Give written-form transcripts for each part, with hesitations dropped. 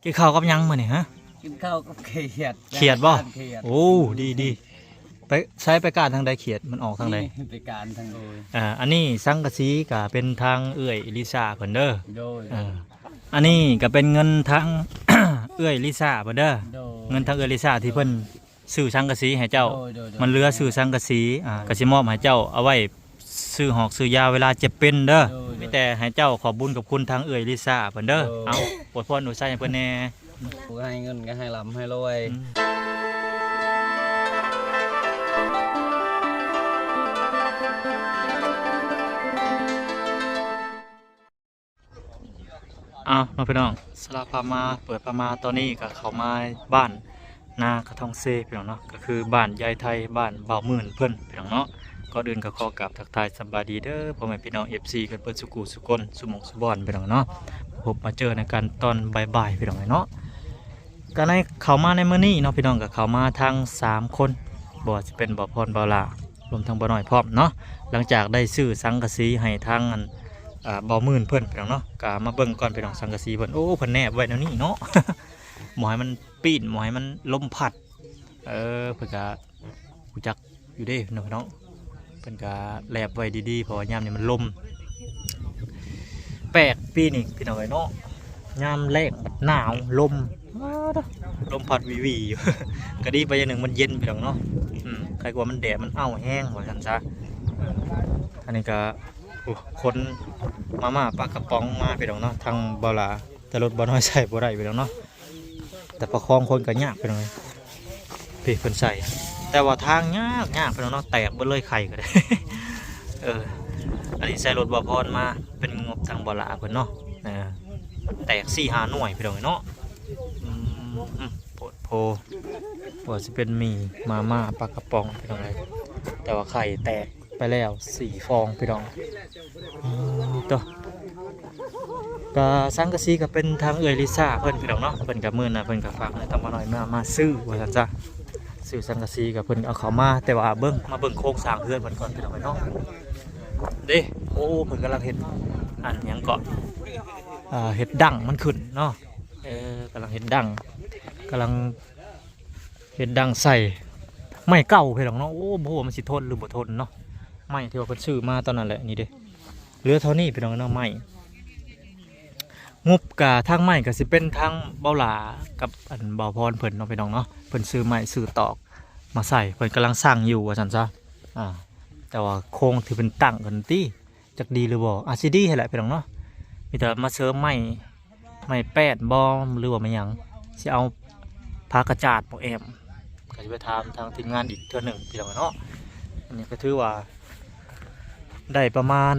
กินข้าวกับยังมื้อนี่ฮะกินข้าวกับเขียดบ่โอ้ดีไปใช้ไปการทางใดเขียดมันออกทางใดไปการทางโดยอันนี้สังกะสีก็เป็นทางเอื้อยลิซ่าเพิ่นเด้อโดยอันนี้ก็เป็นเงินทาง เอื้อยลิซ่าเพิ่นเด้อเงินทางเอื้อยลิซ่าที่เพิ่นซื้อสังกะสีให้เจ้ามันเหลือซื้อสังกะสีก็สิมอบให้เจ้าเอาไว้ซื้อหอกซื้อยาเวลาเจ็บเป็นเด้อมีแต่ให้เจ้าขอบุญกับคุณทางเอื้อยลิซ่าเพิ่นเด้อเอาอวยพรอวยไส้ให้เพิ่นแน่ให้เงินก็ให้ลำให้รวยน้องพี่น้องสลาพามาเปิดพามาตอนนี้ก็เข้ามาบ้านนากระทองเซพี่น้องเนาะก็คือบ้านยายไทยบ้านบ่าวมื่นเพื่อนพี่น้องเนาะก็เดินกับขอกราบทักทายสบายดีเด้อพ่อแม่พี่น้องFCกันเปิดสุกูสุกลสุมงสุบอนพี่น้องเนาะพบมาเจอในการตอนบ่ายๆพี่น้องเนาะก็ในเข้ามาในมื้อนี้เนาะพี่น้องก็เข้ามาทาง3คนบ่จะเป็นบ่พรบ่ลารวมทั้งบ่น้อยพร้อมเนาะหลังจากได้ซื้อสังกะสีให้ทางบ่าวมื่นเพื่อนพี่น้องเนาะก็มาเบิ่งก่อนพี่น้องสังกะสีเพิ่นโอ้เพิ่นแนบไว้แนวนี้เนาะ หมอให้มันปีนหมอให้มันลมพัดเพิ่นก็รู้จักอยู่เด้พี่น้องเพิ่นก็แลบไว้ดีๆเพราะว่ายามนี้มันลมแปลกปีนี้พี่น้องเนาะยามแรกหนาวลมพัดวีๆอยู่ ก็ดีไปอย่างหนึ่งมันเย็นพี่น้องเนาะใครกลัวมันแดดมันแห้งว่าซั่นซะอันนี้ก็คนมาปลากระป๋องมาพี่น้องเนาะทางบ่ลาแต่รถบ่น้อยใส่บ่ได้พี่น้องเนาะแต่ประคองคนก็ยากพี่น้องพี่เพิ่นใส่แต่ว่าทางยากพี่น้องเนาะแตกเบ่เลยไข่ก็ได้ อันนี้ใส่รถบ่พรมาเป็นงบทางบ่ลาเพิ่นเนาะแตก 4-5 หน่วยพี่น้องเนาะโพดโพว่าสิเป็นมีมาปลากระป๋องพี่น้องแต่ว่าไข่แตกไปแล้ว4 ฟองพี่น้องตัวก็สังกะสีก็เป็นทางเอื้อยลิซ่าเพิ่นพี่น้องเนาะเพิ่นกับมื้อน่ะเพิ่นก็ฝากให้ทำมาหน่อยมาซื้อว่าซั่นจ้ะซื้อสังกะสีกับเพิ่นเอาเข้ามาแต่ว่ามาเบิ่งโครงสร้างเฮือนเพิ่นก่อนพี่น้องเนาะเด้โอ้เพิ่นกำลังเฮ็ดอันหยังเกาะเฮ็ดดั้งมันขึ้นเนาะกำลังเฮ็ดดั้งใส่ไม้เก่าพี่น้องเนาะโอ้บ่ฮู้ว่ามันสิทนหรือบ่ทนเนาะไม้ที่ว่าเพิ่นซื้อมาตอนนั้นแหละนี่เด้เหลือเท่านี้พี่น้องเนาะไม้งบกะทางไม้ก็สิเป็นทางเบาหลากับอันเบาพรเพิ่นเนาะพี่น้องเนาะเพิ่นซื้อไม้ซื้อตอกมาใส่เพิ่นกำลังสร้างอยู่ว่าซั่นซะแต่ว่าโครงที่เป็นตั้งกันติจักดีหรือบ่อาจสิดีให้แหละพี่น้องเนาะมีแต่มาเสริมไม้แป้นบ่หรือว่ามันหยังสิเอาผ้ากระจาดบ่แอมก็สิไปถามทางทีมงานอีกเทื่อนึงพี่น้องเนาะอันนี้ก็ถือว่าได้ประมาณ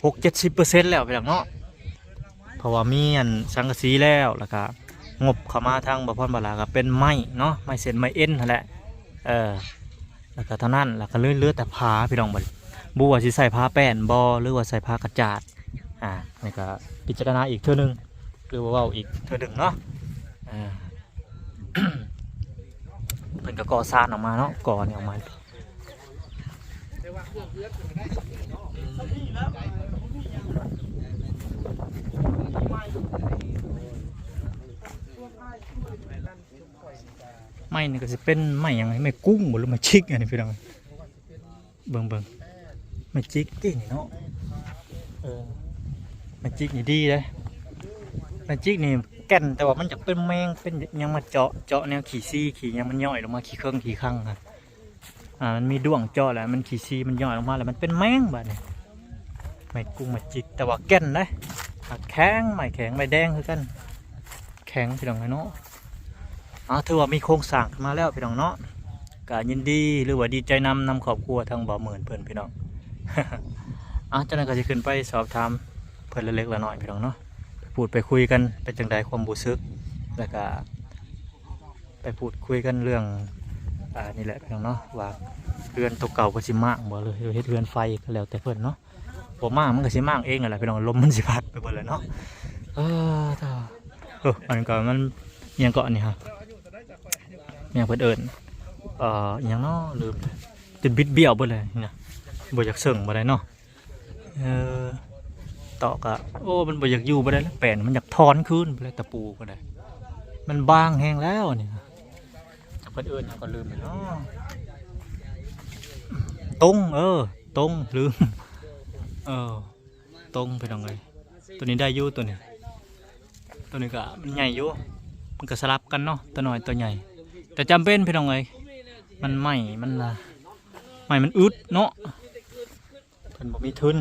60-70% แล้วไปหลังเนาะเพราะว่ามีอันสังกะสีแล้วก็งบเข้ามาทางบ่พรบ่ลาก็เป็นไม้เนาะไม้เส้นไม้เอ็นนั่นแหละแล้วก็เท่านั้นแล้วก็เลื่อยแต่ผ้าพี่น้องบ่ว่าสิใส่ผ้าแป้นบ่หรือว่าใส่ผ้ากระจาดนี่ก็พิจารณาอีกเทื่อนึงหรือว่าเว้าอีกเทื่อนึงเนาะเพิ่นก็ก่อสร้างออกมาเนาะก่อนี่ออกมาไม่นี่ก็จะเป็นไม่ยังไงไม่กุ้งหรือไม่ชิกอันนี้พี่น้องเบิ่งไม่จิกที่นี่เนาะไม่จิกนี่ดีเลยไม่จิกนี่แก่นแต่ว่ามันจะเป็นแมงเป็นยังมาเจาะแนวขี้ซี่ขี้ยังมันย่อยลงมาขี้เครื่องขี้ข้างครับมันมีดวงเจาะแหละมันขี้ซี่มันย่อยลงมาแล้วมันเป็นแมงแบบนี้ไม่กุ้งไม่จิกแต่ว่าแก่นเลยแข็งไม่แข็งไม่แดงคือกันแข็งพี่น้องเนาะถือว่ามีโครงสร้างขึ้นมาแล้วพี่น้องเนาะก็ยินดีหรือว่าดีใจนำครอบครัวทางบ่าวเหมือนเพื่อนพี่น้องเจ้าหน้าที่ก็จะขึ้นไปสอบถามเพื่อนเล็กๆละหน่อยพี่น้องเนาะพูดไปคุยกันเป็นจังใดความรู้สึกแล้วก็ไปพูดคุยกันเรื่องนี่แหละพี่น้องเนาะว่าเรือนตัวเก่าก็สิมากบ่เลยเฮ็ดเรือนไฟก็แล้วแต่เพื่อนเนาะผมมากมันก็สิมากเองแหละพี่น้องลมมันสิพัดไปหมดเลยเนาะอันก่อนมันยังเกาะนี่ฮะยังเพิ่นเอิญยังเนาะลืมจนบิดเบี้ยวไปเลยเนี่ยบ่อยากเสื่องบ่ได้เนาะ ตอกอะโอ้มันบ่อยากอยู่บ่ได้แล้วแป้นมันอยากถอนคืนไปเลยตะปูก็ได้มันบางแห้งแล้วนี่เพิ่นเอิ้นหยังก็ลืมไปเนาะตรงตรงลืมตรงไปตรงเลยตัวนี้ได้อยู่ตัวนี้ก็มันใหญ่อยู่มันก็สลับกันเนาะตัวน้อยตัวใหญ่แต่จำเป็นไปตรงเลยมันใหม่มันอึดเนาะเพิ่นบ่มีทุน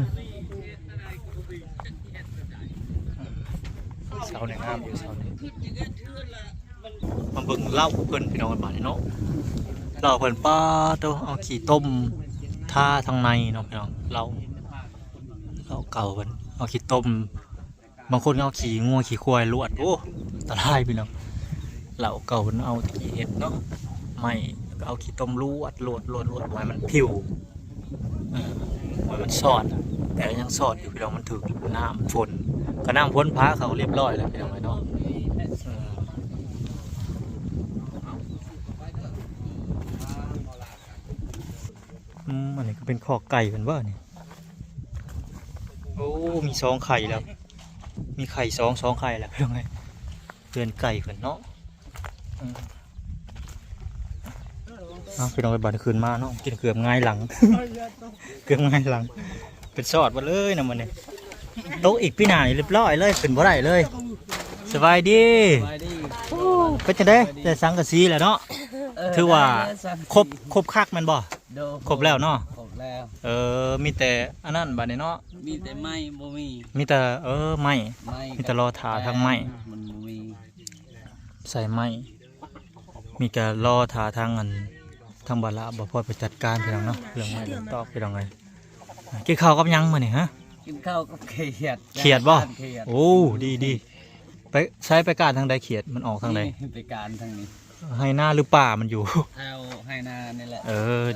เสาเนี่ยงามอยู่เสาเนี่ยมาเบิ่งเหล้าเพิ่นพี่น้องกันบาดนี้เนาะเหล้าเพิ่นป้าตัวเอาขี้ต้มท่าทางในเนาะพี่น้องเหล้าเก่าเพิ่นเอาขี้ต้มบางคนเอาขี้งัวขี้ควายลวดโอ้อันตรายพี่น้องเหล้าเก่าเพิ่นเอาขี้เห็ดเนาะไม่แล้วก็เอาขี้ต้มลวดไว้มันผิวไว้มันสอดแต่ยังสอดอยู่พี่น้องมันถึงน้ำฝนก็น้ำพ้นพ้าเขาเรียบร้อยแล้วพี่น้องไอ้น้องอันนี้ก็เป็นข้อไก่เป็นว่านี่โอ้มี2 ไข่แล้วมีไข่สองไข่แล้วพี่น้องไอ้เตือนไก่กันเนาะพี่น้องไปบ้านคืนมาเนาะกินเกือบง่ายหลัง เกือบง่ายหลังเป็นสอดมาเลยนะมันเนี่ยโต๊ะอีกพี่หนานี่เรียบร้อยเลยขึ้นบ่ได้เลยสบายดีเป็นจังได๋แต่สังกะสีแหละเนาะถือว่าครบคักมันบ่ครบแล้วเนาะครบแล้ว มีแต่อันนั้นบัดนี้เนาะมีแต่ไม้บ่มีแต่ไม้มีแต่รอถาทางไม้มันบ่มีใส่ไม้มีแต่รอถาทางอันทางบาละบ่พอไปจัดการพี่น้องเนาะเรื่องไม้เรื่องตอกพี่น้องไงกินข้าวกับยังมื้อนี่ฮะกินข้าวกับเขียดบ่โอ้ดีไปใช้ไปการทางใดเขียดมันออกทางใดไปการทางนี้ให้หน้าหรือป่ามันอยู่เอาให้นานี่แหละ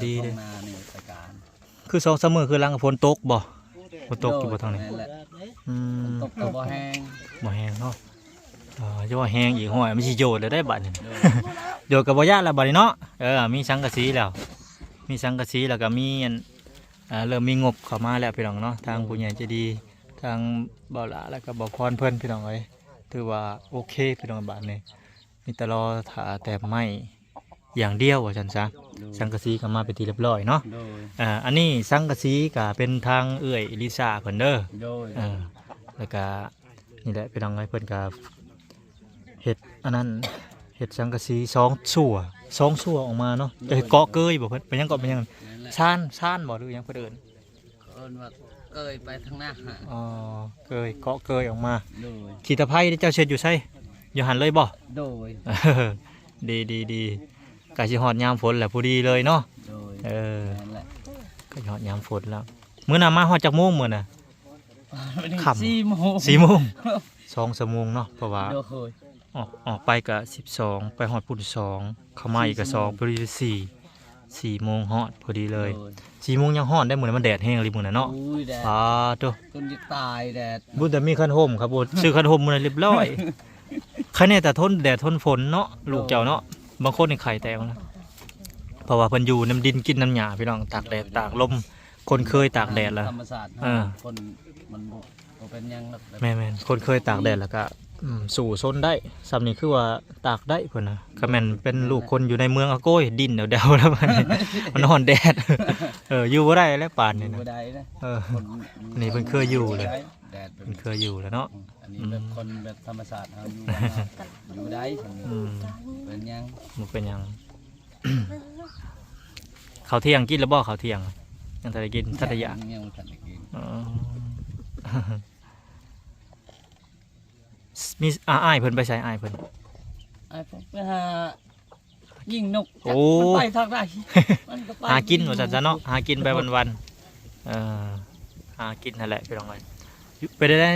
ดีเลยนานี่ไปการคือ2-3 มื้อคือหลังฝนตกบ่ฝนตกอยู่บ่ทางนี้ตกบ่แห้งเนาะจะว่าแห้งอีกห้อยมันสิโยดเลยได้บัดนี่โยดกับบ่ยากแล้วบัดนี้เนาะมีสังกะสีแล้วก็มีเริ่มมีงบเข้ามาแล้วพี่น้องเนาะทางผู้ใหญ่ใจดีทางเบาละแล้วก็บ่พรเพิ่นพี่น้องเอ้ยถือว่าโอเคพี่น้องบัดนี้มีแต่รอถาแต่ไม้อย่างเดียวว่าซั่นซะสังกะสีก็มาเป็นที่เรียบร้อยเนาะอันนี้สังกะสีก็เป็นทางเอื้อยลิซ่าเพิ่นเด้อแล้วก็นี่แหละพี่น้องเอ้ยเพิ่นก็เฮ็ดอันนั้นเฮ็ดสังกะสี2 สั่วออกมาเนาะจะเกาะเกยบ่เพิ่นเป็นหยังเกาะเป็นหยังซ่านบ่หรือหยังเพิ่นเอิ้นว่าเกยไปทางหน้าเกยเกาะเกยออกมาขีตะไคร้เจ้าเช็ดอยู่ใช่อยู่หันเลยบ่โดยดีกะสิฮอดยามฝนแหละพอดีเลยเนาะนั่นแหละก็ฮอดยามฝนแล้วมื้อน่ะมาฮอดจักโมงมื้อน่ะค่ำ4 โมง2 ชั่วโมงเนาะเพราะว่าออกไปก็12ไปฮอดพุ่น2เข้ามาอีกก็2พอดี4 โมงฮอดพอดีเลย4 โมงยังฮอดได้มื้อนั้นมันแดดแห้งเลยมื้อน่ะเนาะโตจนจะตายแดดบุญแต่มีคันห่มครับบ่ซื้อคันห่มมื้อนั้นเรียบร้อยคันนี้แต่ทนแดดทนฝนเนาะลูกเจ้าเนาะบางคนนี่ไข่แตกนะเพราะว่าเพิ่นอยู่น้ำดินกินน้ำหญ้าพี่น้องตากแดดตากลมคนเคยตากแดดแล้วธรรมชาติคนมันบ่เป็นหยังหรอกแม่นคนเคยตากแดดแล้วก็สู่ซนได้ซ้ำนี่คือว่าตากได้เพิ่นน่ะก็แม่นเป็นลูกคนอยู่ในเมืองอะโก้ยดินเดาๆแล้วมันร้อนแดดอยู่บ่ได้แล้วป่านนี่นะบ่ได้นะนี่เพิ่นเคยอยู่เลยเพิ่นเคยอยู่แล้วเนาะอันนี้แบบคนแบบธรรมชาติเฮาอยู่ได้เป็นหยังบ่เป็นหยังข้าวเที่ยงกินแล้วบ่ข้าวเที่ยงยังทันได้กินทันได้อยากยังทันได้กินมีอ้ายเพิ่นไปใส่อ้ายเพิ่นไปหายิงนกไปทางใดมันก็ไปหากินว่าซั่นซะเนาะหากินไปวันๆหากินนั่นแหละพี่น้องเอ้ยไปได้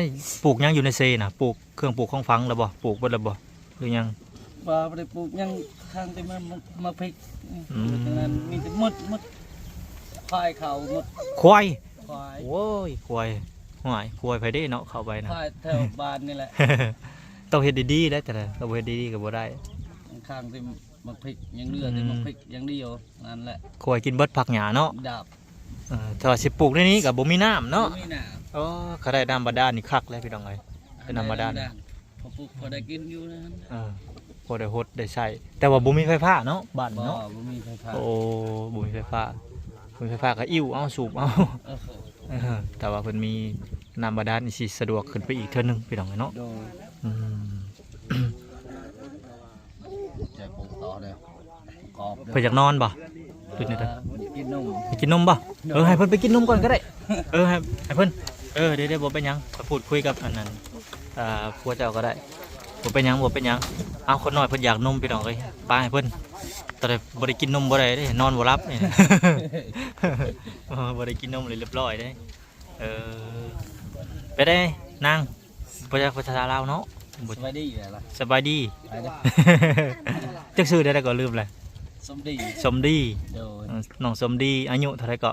ปลูกยังอยู่ในเซน่ะปลูกเครื่องปลูกของฟังแล้วบ่ปลูกเบิดแล้วบ่หรือยังบ่ได้ปลูกยังทางที่มันมาพริกนั้นมีแต่มดควายเขามดควายโอ้ยควายไปได้เนาะเข้าไปนะควายแถวบ้านนี่แหละต้องเฮ็ดดีๆได้แต่ก็บ่เฮ็ดดีๆก็บ่ได้ข้างที่มักพริกยังเหลือแต่มักพริกยังดีอยู่นั่นแหละควายกินเบิดผักหญ้าเนาะดาบถ้าสิปลูกในนี้ก็บ่มีน้ำเนาะบ่มีน้ อ๋อเขาได้น้ำบาดาลนี่คักเลยพี่น้องเอ้ยเป็นน้ำบาดาล พอปลูกพอได้กินอยู่นะ พอได้ฮดได้ใช้แต่ว่าบ่มีไฟฟ้าเนาะบ้าน บ่ เนาะ บ่มีไฟฟ้า โอ้บ่มีไฟฟ้าก็อิ่วเอาสูบเอา เออ แต่ว่าเพิ่นมีน้ำบาดาลนี่สิสะดวกขึ้นไปอีกเทื่อนึงพี่น้องเอ้ยเนาะ โดย อืม จะปลูกต่อเด้อกรอบ เพิ่นอยากนอนบ่ตื่นได้ กินนม ไปกินนมบ่ให้เพิ่นไปกินนมก่อนก็ได้ให้เพิ่นเดี๋ยวบ่เป็นหยังไปพูดคุยกับอันนั้นผัวเจ้าก็ได้บ่เป็นหยังเอาคนน้อยเพิ่นอยากนมพี่น้องเอ้ยไปให้เพิ่นตอนนี้บ่ได้กินนมบ่ได้เด้นอนบ่หลับนี่ บ่ได้กินนมเลยเรียบร้อยเด้ไปได้นางภาษาลาวเนาะ สบายดีอยู่แล้วล่ะ สบายดี ไปเด้อ จักชื่อได้ก็ลืมเลย สมดี สมดี โดย น้องสมดีอายุเท่าไหร่ก็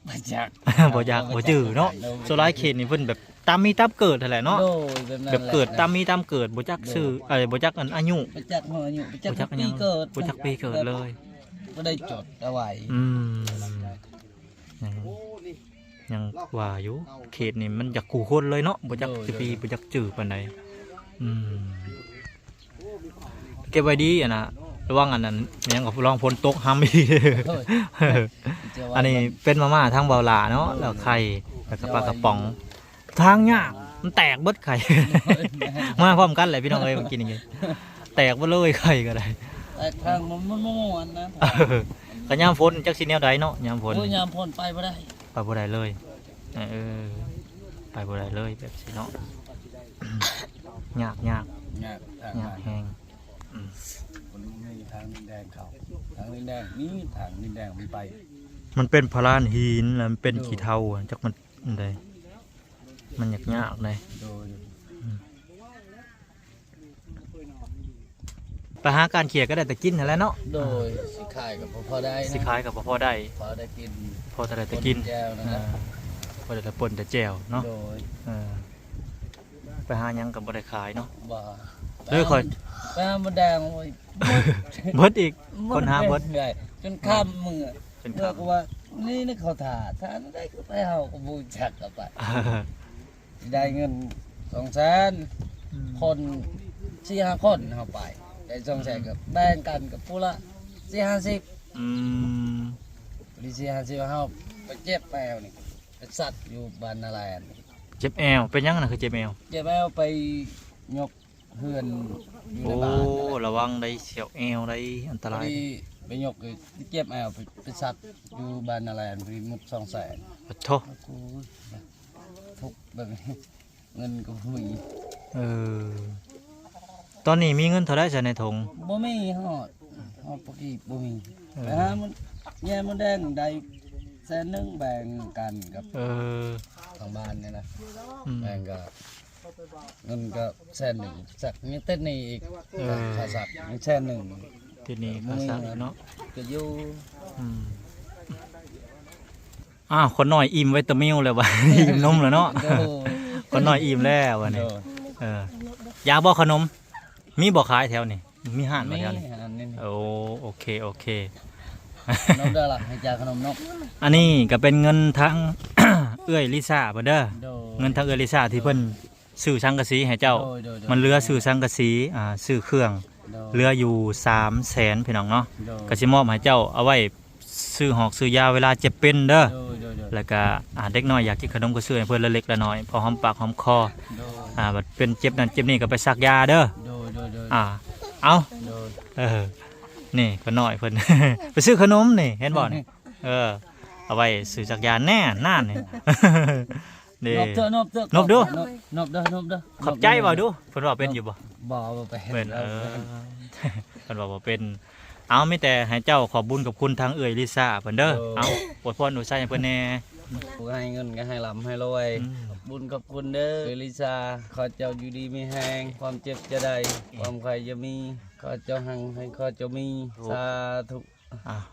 บ่จัก บ่อยากบ่จื้อเนาะโซลาร์เขตนี่เพิ่นแบบตามมีตามเกิดนั่นแหละเนาะ โดยแบบนั้น แบบเกิดตามมีตามเกิดบ่จักชื่อบ่จักอันอายุ บ่จักหัวอายุบ่จั บ่จั ก กอัน ปี ยัง เกิด บ่จักปีเกิดเลย บ่ได้จดเอาไว้ ยังว่าอยู่เขตนี่มันอยากขู่คนเลยเนาะบ่จักสิปีบ่จักจื้อปานใดเก็บไว้ดีอ่ะนะระวังอันนั้นยังก็ลองฝนตกห้ามอีก อันนี้เป็นมาม่าทางเบาหลาเนาะแล้วไข่แล้วก็ปลากระป๋องทางยากมันแตกเบิดไข่ มาพร้อมกันเลยพี่น้องเอ้ยมากินอย่างงี้แตกเบิดเลยไข่ก็ได้ แต่ทางมันม่วนนะ ก็ยามฝนจักสิแนวใดเนาะยามฝน โอ้ยยามพ่นไปบ่ได้ ไปบ่ได้เลยไปบ่ได้เลยแบบสิเนาะ ยาก ยากทาง ยากแฮง คนมีทางดินแดงเขาทางดินแดงนี่ทางดินแดงมันไป มันเป็นพลานหินแล้วมันเป็นขี้เถ้าอะจักมันอันใดมันยากเลย โดย ไปหาการเขียก็ได้แต่กินนั่นแหละเนาะ โดยสิขายกับพอได้นะ สิขายกับพอได้ พอได้กิน พอแต่ได้แต่กิน แก้วนะครับ พอได้แต่ป่นแต่แจ่วเนาะ โดย ไปหาหยังกับบ่ได้ขายเนาะ บ่ เด้อค่อย ไปหามดแดงโอ้ย เบิดอีกคนหาเบิด ใหญ่จนข้ามมือ เป็น เมื่อ คำ ก็ว่านี่นึกเขาถ่าถ้าได้ก็ไปเฮาก็บูจักกับไปได้เงิน200,000คน4-5คนเฮาไปได้200,000กับแบ่งกันกับผู้ละ4-50 อืม ดี4-50เฮาไปเจ็บแมวนี่ไปสัตว์อยู่บ้านนาแลน เจ็บแอวเป็นหยังน่ะคือเจ็บแอว เจ็บแมวไปยกเฮือนอยู่ใน โอ้ บ้าน ระวังได้เสียวแอวได้อันต พอ ราย ดีไปยกเจ็บแมวไปสัตว์อยู่บ้านนาแลนพอดีหมด200,000 ขอโทษ กูทุกแบบนี้เงินก็มี ตอนนี้มีเงินเท่าไรใส่ในถุง บ่มีฮอดปกติบ่มี เออ แต่ฮะมันแย่มันแดงได้100,000แบ่งกันกับ ทางบ้านเนี่ยนะ อืม แบ่งก็เงินก็100,000สักมีเต้นนี่อีกค่าสักมี100,000 ที่นี่ภาษาเนาะ ก็อยู่ คนน้อยอิ่มไวิตามินแล้ววะ อิ่มนมแล้วเนาะ โดย คนน้อยอิ่มแล้ววัน โด นี้ ย อยากบอกขนม มีบอกขายแถวนี้มีห้านมา นี่ แถวนี้ อันนี้ โอเค นกเด้อล่ะให้จ่ายขนมนก อันนี้ก็เป็นเงินทั้ง เอื้อยลิซ่าเพิ่นเด้อ โดย เงินทั้งเอื้อยลิซ่าที่เพิ่นซื้อสังกะสีให้เจ้า โดย มันเหลือซื้อสังกะสีซื้อเครื่อง โดย เหลืออยู่300,000พี่น้องเนาะ โดย ก็สิมอบให้เจ้าเอาไว้ซื้อหอกซื้อยาเวลาเจ็บเป็นเด้อ โดย แล้วก็เด็กน้อยอยากกินขนมก็ซื้อให้เพิ่นละเล็กละน้อยพอหอมปากหอมคอ โดย บัดเป็นเจ็บนั่นเจ็บนี่ก็ไปซักยาเด้อ โดย เอา โดย นี่ก็น้อยเพิ่น ไปซื้อขนมนี่เห็นบ่นี่เอาไว้ซื้อจักยานแน่น่านนี่ นี่ นบเถอะนบเถอะ นบดู นบเด้อนบเด้อ ขอบใจบ่ดูเพิ่นว่าเป็นอยู่บ่ บ่ไป เป็น เพิ่นว่าบ่เป็นเอามีแต่ให้เจ้าขอบบุญกับคุณทางเอื้อยลิซ่าเพิ่นเด้อเอาอวยพรอวยไส้ให้เพิ่นแน่ ให้เงินก็ให้ลำให้รวยบุญกับคุณเด้อลิซ่าขอเจ้าอยู่ดีมีแหงความเจ็บจะได้ความใครจะมีขอเจ้าหังให้ขอเจ้ามีสาธุ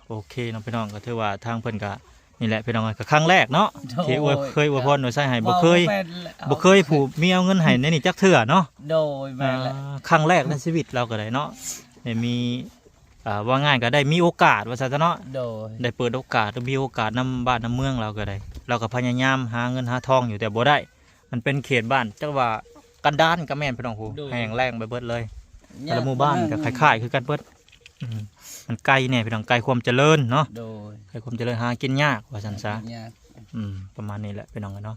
โอเคน้องพี่น้องก็ถือว่าทางเพิ่นก็นี่แหละพี่น้องก็ครั้งแรกเนาะที่เคยอวยพรอวยไส้ให้บ่เคยผู้มีเอาเงินให้ในนี่จักเทื่อเนาะ โดยแม่นแหละ ครั้งแรกในชีวิตเราก็ได้เนาะได้มี ว่าง่ายก็ได้มีโอกาสว่าซะเนาะ โดย ได้เปิดโอกาสหรือมีโอกาสนำบ้านนำเมืองเราก็ได้เราก็พยายามหาเงินหาทองอยู่แต่บ่ได้ มันเป็นเขตบ้านจักว่ากันดานก็แม่นพี่น้องผู้แห้งแล้งไปเบิดเลยแต่ละหมู่บ้านก็คล้ายๆคือกันเบิดมันไกลแน่พี่น้องไกลความเจริญเนาะ โดย ไกลความเจริญหากินยากว่าซั่นซะ เนี่ย ประมาณนี้แหละพี่น้องเนาะ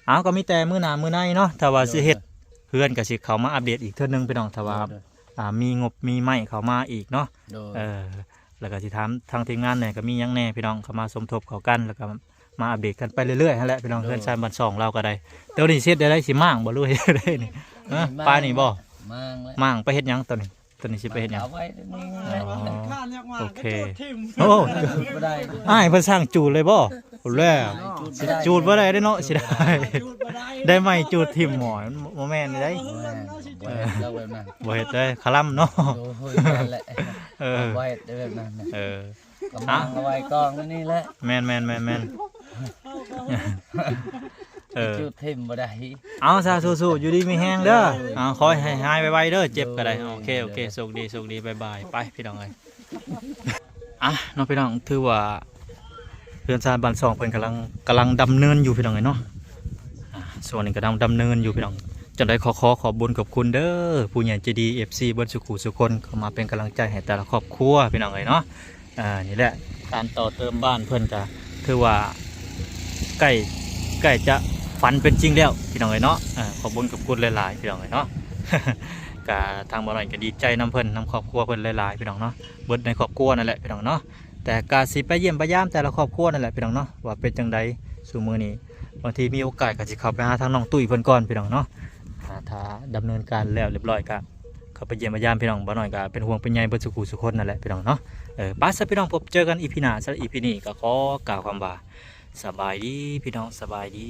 เอาก็มีแต่มื้อหน้ามื้อในเนาะถ้าว่าสิเฮ็ดเพื่อนก็สิเข้ามาอัปเดตอีกเทื่อนึงพี่น้องถ้าว่ามีงบมีไม้เข้ามาอีกเนาะ โดย แล้วก็สิถามทางทีมงานเนี่ยก็มีหยังแน่พี่น้องเข้ามาสมทบเข้ากันแล้วก็มาอัปเดตกันไปเรื่อยๆนั่นแหละพี่น้องเพื่อนชายบ้านสองเราก็ได้เดี๋ยวนี้เฮ็ดได้สิมั่างบ่รู้เฮ็ดได้นี่ปลานี่บ่ มั่งเลย มั่างไปเฮ็ดหยังตัวนี้สิไปเฮ็ดหยัง เอาไว้นี่แหละ โอเคโอ้ บ่ได้ อ้ายเพิ่นสร้างจูดเลยบ่แล้วจูดบ่ได้เด้เนาะสิได้ได้ไหมจูดทิ่มหมอบ่แม่นได้ เราแบบนั้น บ่เฮ็ดได้คลำเนาะ โอ้ยนั่นแหละ ไว้แบบนั้นนะ กำลังเอาไว้กองนี่แหละ แม่นจุดทิมบ่ได้ เอาซะสู้ๆอยู่ดีมีแฮงเด้อขอให้หายไวๆเด้อเจ็บก็ได้โอเคโชคดีบ๊ายบายไปพี่น้องเอ้ยน้องพี่น้องถือว่าเรือนชานบ้านสองเพิ่นกำลังดำเนินอยู่พี่น้องเอ้ยเนาะส่วนนี้ก็ดำเนินอยู่พี่น้องจังได๋ขอบุญขอบคุณเด้อผู้ใหญ่ใจดี FC เบิ่นสุขุสุคนเข้ามาเป็นกำลังใจให้แต่ละครอบครัวพี่น้องเอ้ยเนาะนี่แหละการต่อเติมบ้านเพิ่นก็ถือว่าใกล้จะฝันเป็นจริงแล้วพี่น้องเอ้ยเนาะขอบคุญกับคุณหลายๆพี่น้องเอ้ยเนาะ กะทางบ่หน่อยก็ดีใจนำเพิ่นนำครอบครัวเพิ่นหลายๆพี่น้องเนาะเบิดในครอบครัวนั่นแหละพี่น้องเนาะแต่กะสิไปเยี่ยมไปยามแต่ละครอบครัวนั่นแหละพี่น้องเนาะว่าเป็นจังไดสู่มื้อนี้บางทีมีโอกาสก็สิเข้าไปหาทางน้องตุ้ยเพิ่นก่อนพี่น้องเนาะถ้าดำเนินการแล้วเรียบร้อยก็เข้าไปเยี่ยมไปยามพี่น้องบ่หน่อยก็เป็นห่วงเป็นใยเบิดสุขุสุคนนั่นแหละพี่น้องเนาะไปซะพี่น้องพบเจอกันอีพีหน้าซะอีพีนี้ก็ขอกล่าวคำว่าสบายดีพี่น้องสบายดี